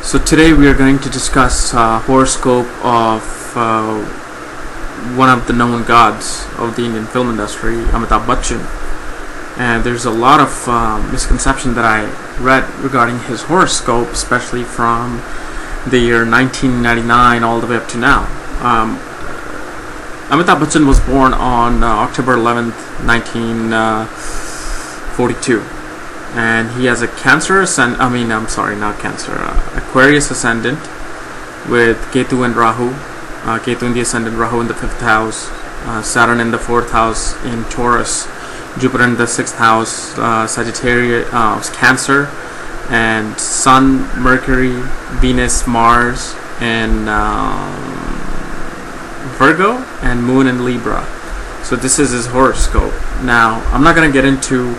So today we are going to discuss horoscope of one of the known gods of the Indian film industry, Amitabh Bachchan. And there's a lot of misconception that I read regarding his horoscope, especially from the year 1999 all the way up to now. Amitabh Bachchan was born on October 11th, 1942. And he has a Aquarius ascendant with Ketu and Rahu. Ketu in the ascendant, Rahu in the 5th house, Saturn in the 4th house in Taurus, Jupiter in the 6th house, Sagittarius, Cancer, and Sun, Mercury, Venus, Mars, and Virgo, and Moon in Libra. So this is his horoscope. Now, I'm not going to get into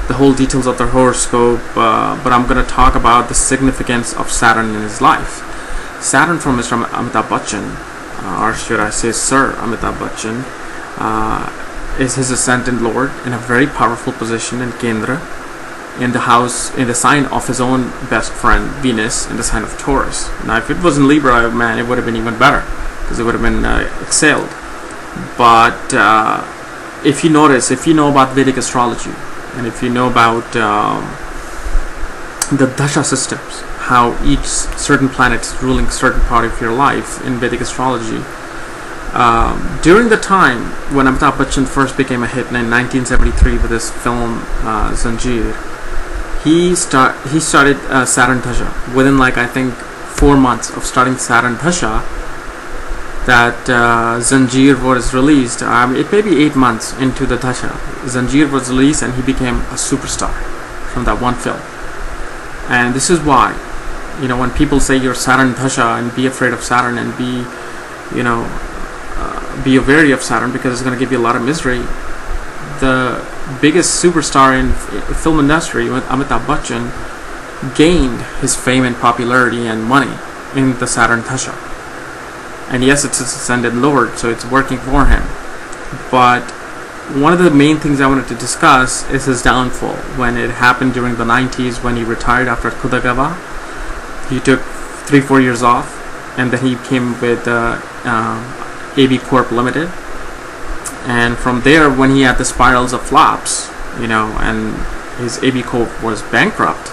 the whole details of the horoscope, but I'm going to talk about the significance of Saturn in his life. Saturn from Mr. Amitabh Bachchan, or should I say Sir Amitabh Bachchan, is his ascendant lord in a very powerful position in Kendra, in the sign of his own best friend Venus, in the sign of Taurus. Now if it was in Libra, man, it would have been even better, because it would have been excelled. But if you know about Vedic astrology, and if you know about the dasha systems, how each certain planet is ruling a certain part of your life in Vedic astrology, during the time when Amitabh Bachchan first became a hit in 1973 with his film Zanjeer, he started Saturn Dasha. Within I think 4 months of starting Saturn Dasha, that Zanjeer was released. It may be 8 months into the Dasha. Zanjeer was released and he became a superstar from that one film. And this is why, when people say you're Saturn Dasha and be afraid of Saturn and be wary of Saturn because it's going to give you a lot of misery. The biggest superstar in film industry, Amitabh Bachchan, gained his fame and popularity and money in the Saturn Dasha. And yes, it's his ascendant lord, so it's working for him. But one of the main things I wanted to discuss is his downfall. When it happened during the 90s, when he retired after Kudagawa, he took 3-4 years off, and then he came with AB Corp Limited. And from there, when he had the spirals of flops, and his AB Corp was bankrupt.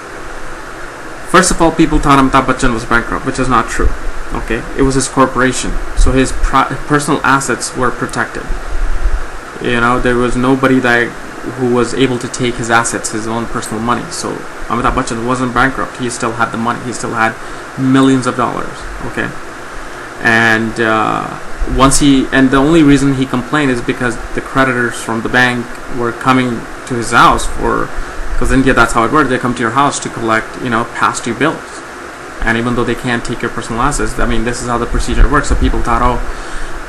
First of all, people thought Amitabh Bachchan was bankrupt, which is not true. Okay, it was his corporation, so his personal assets were protected. There was nobody who was able to take his assets, his own personal money. So Amitabh Bachchan wasn't bankrupt. He still had the money. He still had millions of dollars. Okay, and the only reason he complained is because the creditors from the bank were coming to his house because in India that's how it works. They come to your house to collect past due bills. And even though they can't take your personal assets, this is how the procedure works. So people thought,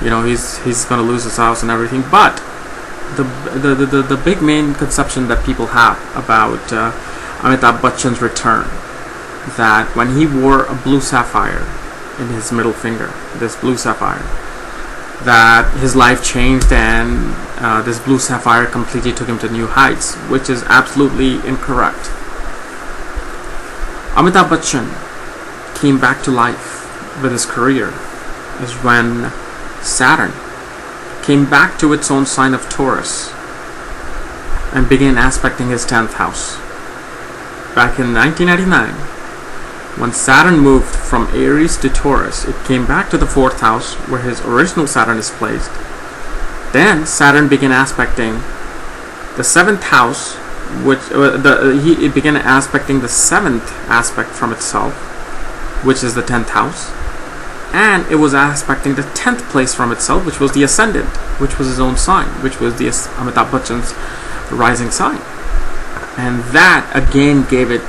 he's going to lose his house and everything. But the big main conception that people have about Amitabh Bachchan's return, that when he wore a blue sapphire in his middle finger, this blue sapphire, that his life changed and this blue sapphire completely took him to new heights, which is absolutely incorrect. Amitabh Bachchan came back to life with his career is when Saturn came back to its own sign of Taurus and began aspecting his 10th house. Back in 1999, when Saturn moved from Aries to Taurus, it came back to the 4th house where his original Saturn is placed. Then Saturn began aspecting the 7th house, it began aspecting the 7th aspect from itself, which is the 10th house, and it was aspecting the 10th place from itself, which was the ascendant, which was his own sign, which was the Amitabh Bachchan's rising sign. And that again gave it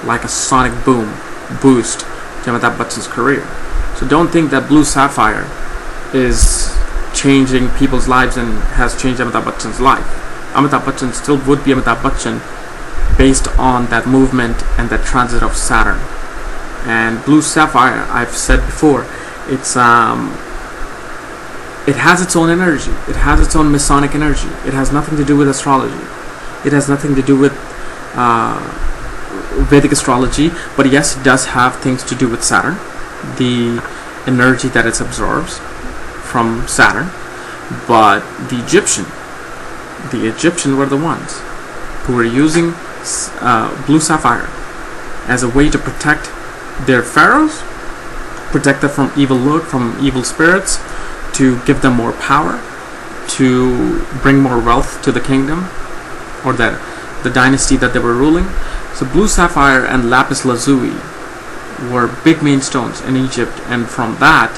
like a sonic boost to Amitabh Bachchan's career. So don't think that blue sapphire is changing people's lives and has changed Amitabh Bachchan's life. Amitabh Bachchan still would be Amitabh Bachchan based on that movement and that transit of Saturn. And blue sapphire, I've said before, it has its own energy. It has its own Masonic energy. It has nothing to do with astrology. It has nothing to do with Vedic astrology, but yes, it does have things to do with Saturn, the energy that it absorbs from Saturn. But the Egyptian were the ones who were using blue sapphire as a way to protect their pharaohs, protect them from from evil spirits, to give them more power, to bring more wealth to the kingdom or the dynasty that they were ruling. So blue sapphire and lapis lazuli were big main stones in Egypt, and from that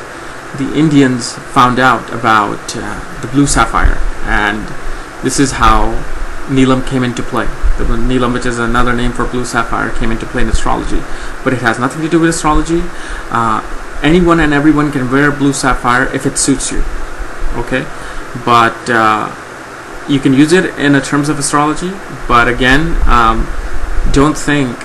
the Indians found out about the blue sapphire, and this is how neelam came into play. The neelam, which is another name for blue sapphire, came into play in astrology, but it has nothing to do with astrology. Anyone and everyone can wear blue sapphire if it suits you, okay? But you can use it in terms of astrology, but again, don't think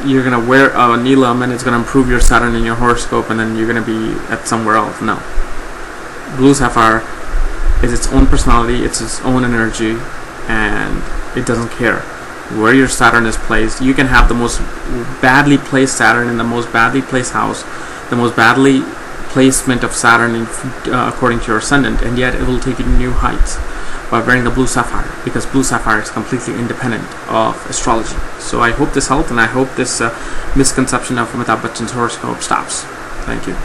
you're going to wear a neelam and it's going to improve your Saturn in your horoscope and then you're going to be at somewhere else. No. Blue sapphire is its own personality, it's its own energy, and it doesn't care where your Saturn is placed. You can have the most badly placed Saturn in the most badly placed house, the most badly placement of Saturn according to your ascendant, and yet it will take you to new heights by wearing the blue sapphire, because blue sapphire is completely independent of astrology. So I hope this helped, and I hope this misconception of Amitabh Bachchan's horoscope stops. Thank you.